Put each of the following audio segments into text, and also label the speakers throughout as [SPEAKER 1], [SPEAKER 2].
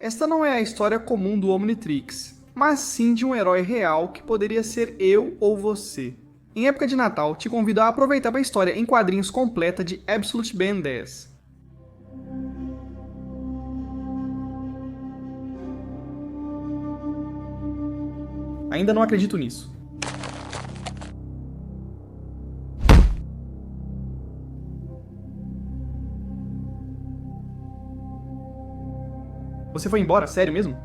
[SPEAKER 1] Esta não é a história comum do Omnitrix, mas sim de um herói real que poderia ser eu ou você. Em época de Natal, te convido a aproveitar a história em quadrinhos completa de Absolute Ben 10. Ainda não acredito nisso. Você foi embora? Sério mesmo?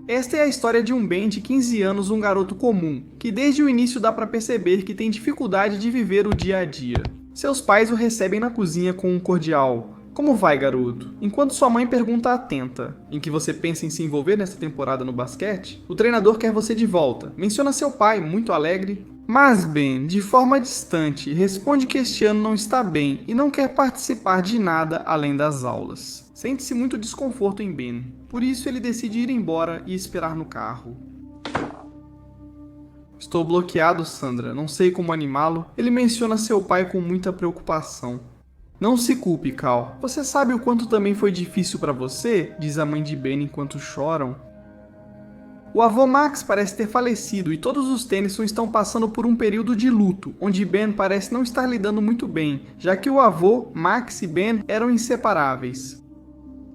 [SPEAKER 1] Esta é a história de um Ben de 15 anos, um garoto comum, que desde o início dá pra perceber que tem dificuldade de viver o dia a dia. Seus pais o recebem na cozinha com um cordial "Como vai, garoto?", enquanto sua mãe pergunta atenta: "Em que você pensa em se envolver nesta temporada no basquete?". O treinador quer você de volta, menciona seu pai, muito alegre. Mas Ben, de forma distante, responde que este ano não está bem e não quer participar de nada além das aulas. Sente-se muito desconforto em Ben, por isso ele decide ir embora e esperar no carro. "Estou bloqueado, Sandra, não sei como animá-lo", ele menciona seu pai com muita preocupação. "Não se culpe, Cal. Você sabe o quanto também foi difícil para você?", diz a mãe de Ben enquanto choram. O avô Max parece ter falecido e todos os Tennyson estão passando por um período de luto, onde Ben parece não estar lidando muito bem, já que o avô, Max e Ben eram inseparáveis.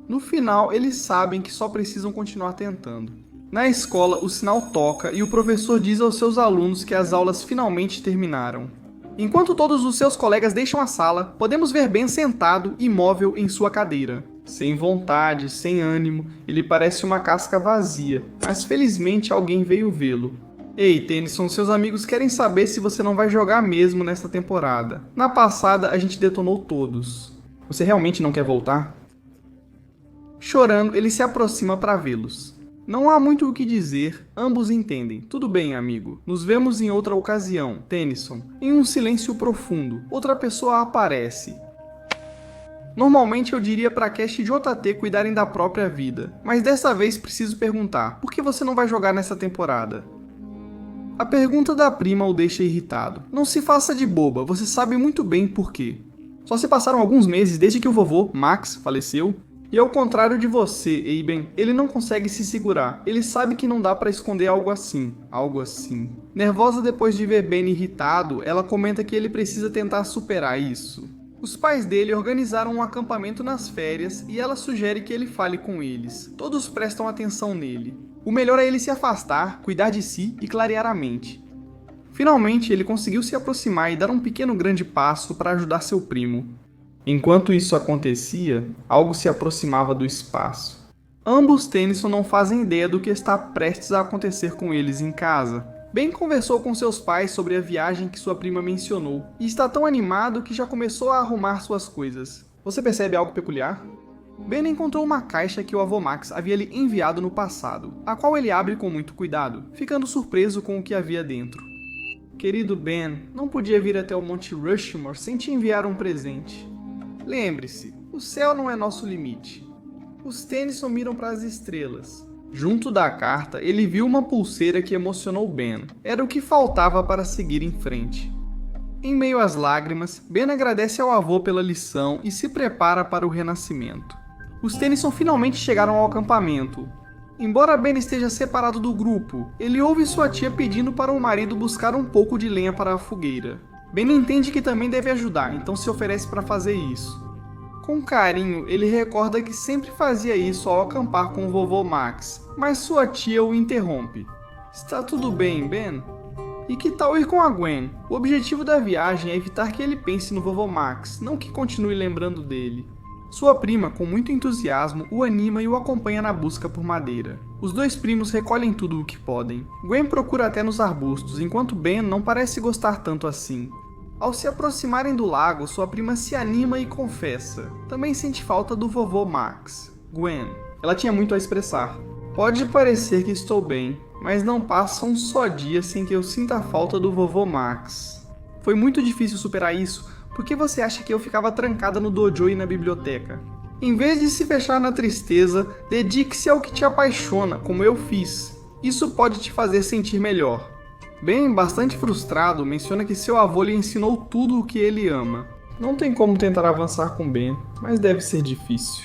[SPEAKER 1] No final, eles sabem que só precisam continuar tentando. Na escola, o sinal toca e o professor diz aos seus alunos que as aulas finalmente terminaram. Enquanto todos os seus colegas deixam a sala, podemos ver Ben sentado, imóvel em sua cadeira. Sem vontade, sem ânimo, ele parece uma casca vazia, mas felizmente alguém veio vê-lo. "Ei, Tennyson, seus amigos querem saber se você não vai jogar mesmo nesta temporada. Na passada, a gente detonou todos. Você realmente não quer voltar?". Chorando, ele se aproxima para vê-los. Não há muito o que dizer, ambos entendem. "Tudo bem, amigo. Nos vemos em outra ocasião, Tennyson." Em um silêncio profundo, outra pessoa aparece. Normalmente eu diria para Cash e JT cuidarem da própria vida, mas dessa vez preciso perguntar: por que você não vai jogar nessa temporada? A pergunta da prima o deixa irritado. "Não se faça de boba, você sabe muito bem por quê. Só se passaram alguns meses desde que o vovô, Max, faleceu. E ao contrário de você, Eben, ele não consegue se segurar. Ele sabe que não dá pra esconder algo assim. Nervosa depois de ver Ben irritado, ela comenta que ele precisa tentar superar isso. Os pais dele organizaram um acampamento nas férias e ela sugere que ele fale com eles. Todos prestam atenção nele. O melhor é ele se afastar, cuidar de si e clarear a mente. Finalmente, ele conseguiu se aproximar e dar um pequeno grande passo para ajudar seu primo. Enquanto isso acontecia, algo se aproximava do espaço. Ambos Tennyson não fazem ideia do que está prestes a acontecer com eles em casa. Ben conversou com seus pais sobre a viagem que sua prima mencionou, e está tão animado que já começou a arrumar suas coisas. Você percebe algo peculiar? Ben encontrou uma caixa que o avô Max havia lhe enviado no passado, a qual ele abre com muito cuidado, ficando surpreso com o que havia dentro. "Querido Ben, não podia vir até o Monte Rushmore sem te enviar um presente. Lembre-se, o céu não é nosso limite." Os Tennyson miram para as estrelas. Junto da carta, ele viu uma pulseira que emocionou Ben. Era o que faltava para seguir em frente. Em meio às lágrimas, Ben agradece ao avô pela lição e se prepara para o renascimento. Os Tennyson finalmente chegaram ao acampamento. Embora Ben esteja separado do grupo, ele ouve sua tia pedindo para o marido buscar um pouco de lenha para a fogueira. Ben entende que também deve ajudar, então se oferece para fazer isso. Com carinho, ele recorda que sempre fazia isso ao acampar com o vovô Max, mas sua tia o interrompe. "Está tudo bem, Ben? E que tal ir com a Gwen? O objetivo da viagem é evitar que ele pense no vovô Max, não que continue lembrando dele." Sua prima, com muito entusiasmo, o anima e o acompanha na busca por madeira. Os dois primos recolhem tudo o que podem. Gwen procura até nos arbustos, enquanto Ben não parece gostar tanto assim. Ao se aproximarem do lago, sua prima se anima e confessa. Também sente falta do vovô Max. "Gwen." Ela tinha muito a expressar. "Pode parecer que estou bem, mas não passa um só dia sem que eu sinta a falta do vovô Max. Foi muito difícil superar isso. Por que você acha que eu ficava trancada no dojo e na biblioteca? Em vez de se fechar na tristeza, dedique-se ao que te apaixona, como eu fiz. Isso pode te fazer sentir melhor." Ben, bastante frustrado, menciona que seu avô lhe ensinou tudo o que ele ama. Não tem como tentar avançar com Ben, mas deve ser difícil.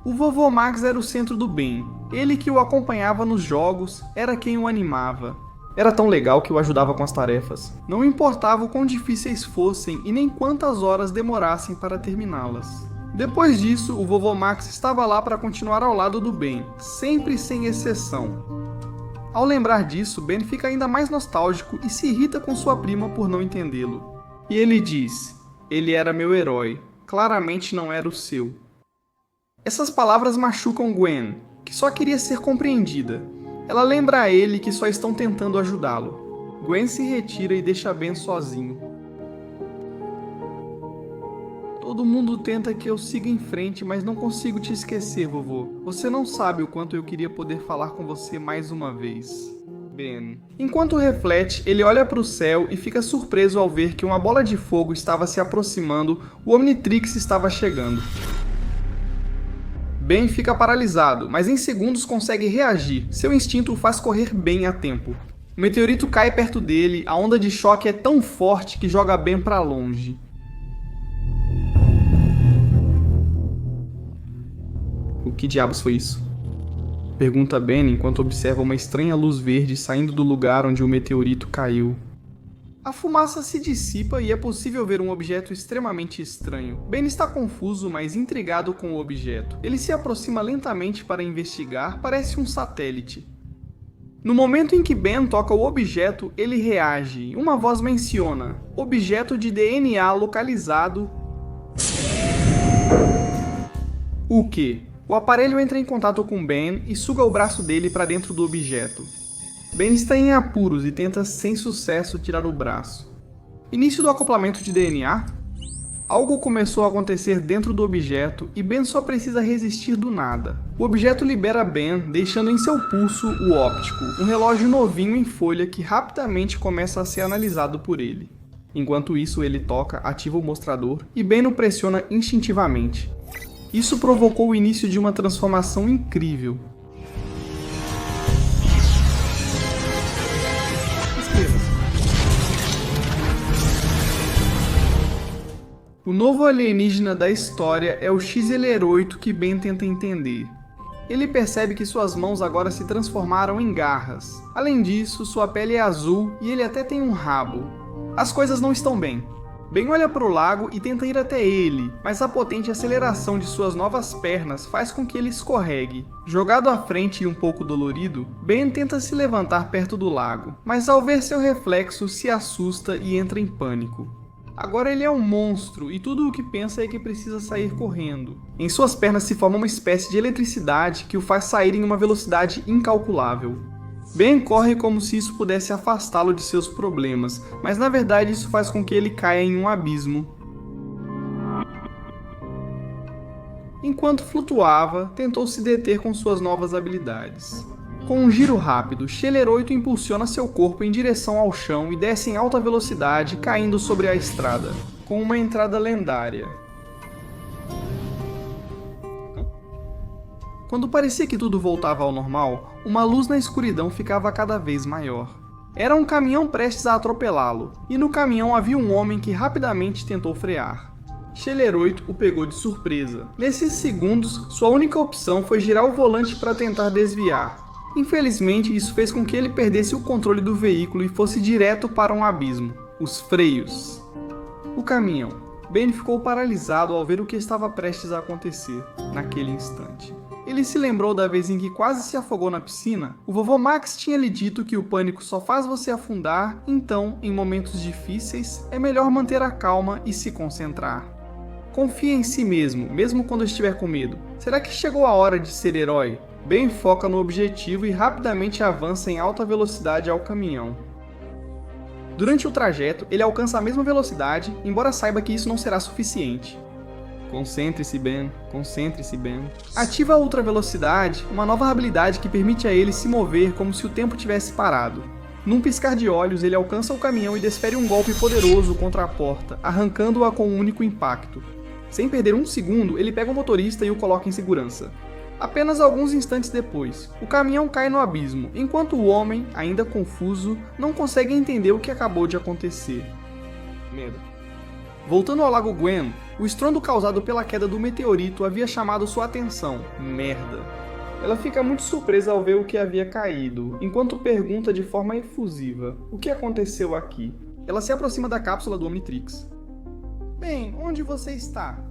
[SPEAKER 1] O vovô Max era o centro do Ben. Ele que o acompanhava nos jogos, era quem o animava. Era tão legal que o ajudava com as tarefas. Não importava o quão difíceis fossem e nem quantas horas demorassem para terminá-las. Depois disso, o vovô Max estava lá para continuar ao lado do Ben, sempre sem exceção. Ao lembrar disso, Ben fica ainda mais nostálgico e se irrita com sua prima por não entendê-lo. E ele diz: "Ele era meu herói, claramente não era o seu." Essas palavras machucam Gwen, que só queria ser compreendida. Ela lembra a ele que só estão tentando ajudá-lo. Gwen se retira e deixa Ben sozinho. "Todo mundo tenta que eu siga em frente, mas não consigo te esquecer, vovô. Você não sabe o quanto eu queria poder falar com você mais uma vez." Ben. Enquanto reflete, ele olha para o céu e fica surpreso ao ver que uma bola de fogo estava se aproximando, o Omnitrix estava chegando. Ben fica paralisado, mas em segundos consegue reagir. Seu instinto o faz correr bem a tempo. O meteorito cai perto dele, a onda de choque é tão forte que joga Ben para longe. O que diabos foi isso? Pergunta Ben enquanto observa uma estranha luz verde saindo do lugar onde o meteorito caiu. A fumaça se dissipa e é possível ver um objeto extremamente estranho. Ben está confuso, mas intrigado com o objeto. Ele se aproxima lentamente para investigar, parece um satélite. No momento em que Ben toca o objeto, ele reage. Uma voz menciona: "Objeto de DNA localizado." O quê? O aparelho entra em contato com Ben e suga o braço dele para dentro do objeto. Ben está em apuros e tenta sem sucesso tirar o braço. Início do acoplamento de DNA? Algo começou a acontecer dentro do objeto e Ben só precisa resistir do nada. O objeto libera Ben, deixando em seu pulso o óptico, um relógio novinho em folha que rapidamente começa a ser analisado por ele. Enquanto isso, ele toca, ativa o mostrador e Ben o pressiona instintivamente. Isso provocou o início de uma transformação incrível. O novo alienígena da história é o XLR-8 que Ben tenta entender. Ele percebe que suas mãos agora se transformaram em garras. Além disso, sua pele é azul e ele até tem um rabo. As coisas não estão bem. Ben olha para o lago e tenta ir até ele, mas a potente aceleração de suas novas pernas faz com que ele escorregue. Jogado à frente e um pouco dolorido, Ben tenta se levantar perto do lago, mas ao ver seu reflexo se assusta e entra em pânico. Agora ele é um monstro e tudo o que pensa é que precisa sair correndo. Em suas pernas se forma uma espécie de eletricidade que o faz sair em uma velocidade incalculável. Ben corre como se isso pudesse afastá-lo de seus problemas, mas na verdade isso faz com que ele caia em um abismo. Enquanto flutuava, tentou se deter com suas novas habilidades. Com um giro rápido, XLR-8 impulsiona seu corpo em direção ao chão e desce em alta velocidade, caindo sobre a estrada, com uma entrada lendária. Quando parecia que tudo voltava ao normal, uma luz na escuridão ficava cada vez maior. Era um caminhão prestes a atropelá-lo, e no caminhão havia um homem que rapidamente tentou frear. XLR-8 o pegou de surpresa. Nesses segundos, sua única opção foi girar o volante para tentar desviar. Infelizmente, isso fez com que ele perdesse o controle do veículo e fosse direto para um abismo. Os freios. O caminhão. Ben ficou paralisado ao ver o que estava prestes a acontecer, naquele instante. Ele se lembrou da vez em que quase se afogou na piscina. O vovô Max tinha lhe dito que o pânico só faz você afundar, então, em momentos difíceis, é melhor manter a calma e se concentrar. Confie em si mesmo, mesmo quando estiver com medo. Será que chegou a hora de ser herói? Ben foca no objetivo e rapidamente avança em alta velocidade ao caminhão. Durante o trajeto, ele alcança a mesma velocidade, embora saiba que isso não será suficiente. Concentre-se, Ben. Concentre-se, Ben. Ativa a ultra velocidade, uma nova habilidade que permite a ele se mover como se o tempo tivesse parado. Num piscar de olhos, ele alcança o caminhão e desfere um golpe poderoso contra a porta, arrancando-a com um único impacto. Sem perder um segundo, ele pega o motorista e o coloca em segurança. Apenas alguns instantes depois, o caminhão cai no abismo, enquanto o homem, ainda confuso, não consegue entender o que acabou de acontecer. Merda. Voltando ao Lago Gwen, o estrondo causado pela queda do meteorito havia chamado sua atenção. Merda. Ela fica muito surpresa ao ver o que havia caído, enquanto pergunta de forma efusiva: o que aconteceu aqui? Ela se aproxima da cápsula do Omnitrix. Bem, onde você está?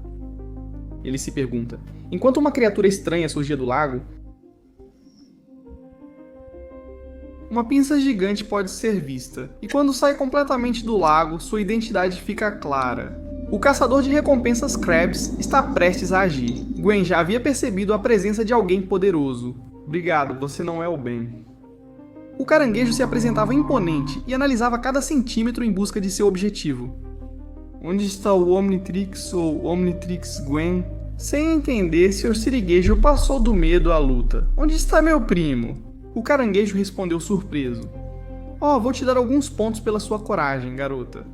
[SPEAKER 1] Ele se pergunta, enquanto uma criatura estranha surgia do lago. Uma pinça gigante pode ser vista, e quando sai completamente do lago, sua identidade fica clara. O caçador de recompensas Krabs está prestes a agir. Gwen já havia percebido a presença de alguém poderoso. Obrigado, você não é o Ben. O caranguejo se apresentava imponente e analisava cada centímetro em busca de seu objetivo. Onde está o Omnitrix ou Omnitrix Gwen? Sem entender, Sr. Siriguejo passou do medo à luta. Onde está meu primo? O caranguejo respondeu surpreso. Oh, vou te dar alguns pontos pela sua coragem, garota.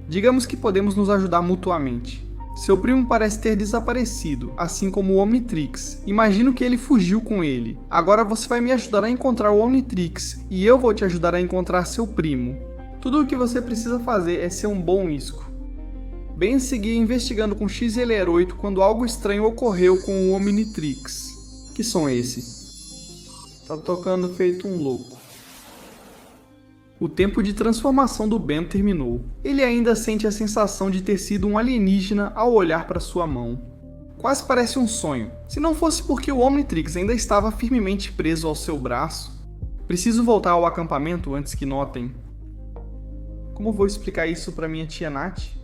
[SPEAKER 1] Digamos que podemos nos ajudar mutuamente. Seu primo parece ter desaparecido, assim como o Omnitrix. Imagino que ele fugiu com ele. Agora você vai me ajudar a encontrar o Omnitrix, e eu vou te ajudar a encontrar seu primo. Tudo o que você precisa fazer é ser um bom isco. Ben seguia investigando com XLR8 quando algo estranho ocorreu com o Omnitrix. Que som é esse? Tá tocando feito um louco. O tempo de transformação do Ben terminou. Ele ainda sente a sensação de ter sido um alienígena ao olhar para sua mão. Quase parece um sonho, se não fosse porque o Omnitrix ainda estava firmemente preso ao seu braço. Preciso voltar ao acampamento antes que notem. Como vou explicar isso para minha tia Nath?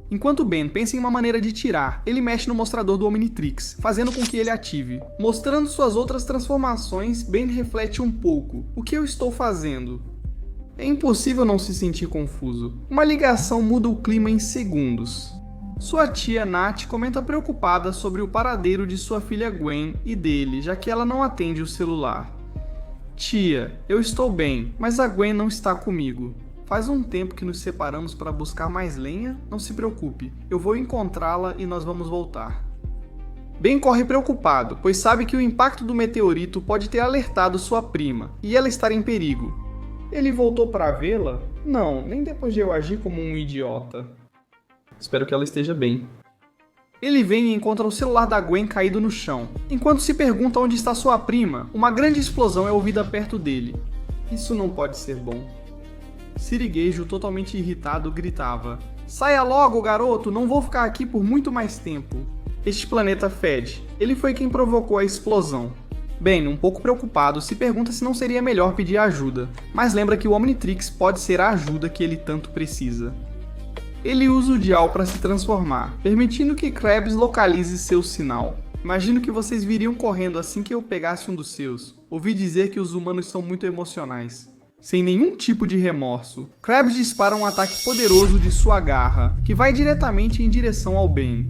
[SPEAKER 1] Enquanto Ben pensa em uma maneira de tirar, ele mexe no mostrador do Omnitrix, fazendo com que ele ative. Mostrando suas outras transformações, Ben reflete um pouco. O que eu estou fazendo? É impossível não se sentir confuso. Uma ligação muda o clima em segundos. Sua tia Nath comenta preocupada sobre o paradeiro de sua filha Gwen e dele, já que ela não atende o celular. Tia, eu estou bem, mas a Gwen não está comigo. Faz um tempo que nos separamos para buscar mais lenha, não se preocupe, eu vou encontrá-la e nós vamos voltar. Ben corre preocupado, pois sabe que o impacto do meteorito pode ter alertado sua prima, e ela estar em perigo. Ele voltou para vê-la? Não, nem depois de eu agir como um idiota. Espero que ela esteja bem. Ele vem e encontra o celular da Gwen caído no chão. Enquanto se pergunta onde está sua prima, uma grande explosão é ouvida perto dele. Isso não pode ser bom. Siriguejo, totalmente irritado, gritava: Saia logo, garoto, não vou ficar aqui por muito mais tempo. Este planeta fede. Ele foi quem provocou a explosão. Ben, um pouco preocupado, se pergunta se não seria melhor pedir ajuda, mas lembra que o Omnitrix pode ser a ajuda que ele tanto precisa. Ele usa o Dial para se transformar, permitindo que Krabs localize seu sinal. Imagino que vocês viriam correndo assim que eu pegasse um dos seus. Ouvi dizer que os humanos são muito emocionais. Sem nenhum tipo de remorso, Krabs dispara um ataque poderoso de sua garra, que vai diretamente em direção ao Ben.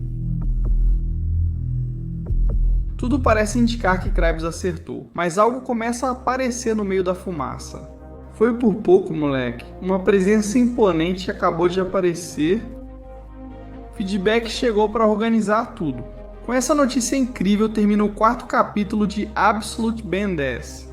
[SPEAKER 1] Tudo parece indicar que Krabs acertou, mas algo começa a aparecer no meio da fumaça. Foi por pouco, moleque. Uma presença imponente acabou de aparecer. Feedback chegou para organizar tudo. Com essa notícia incrível termina o 4º capítulo de Absolute Ben 10.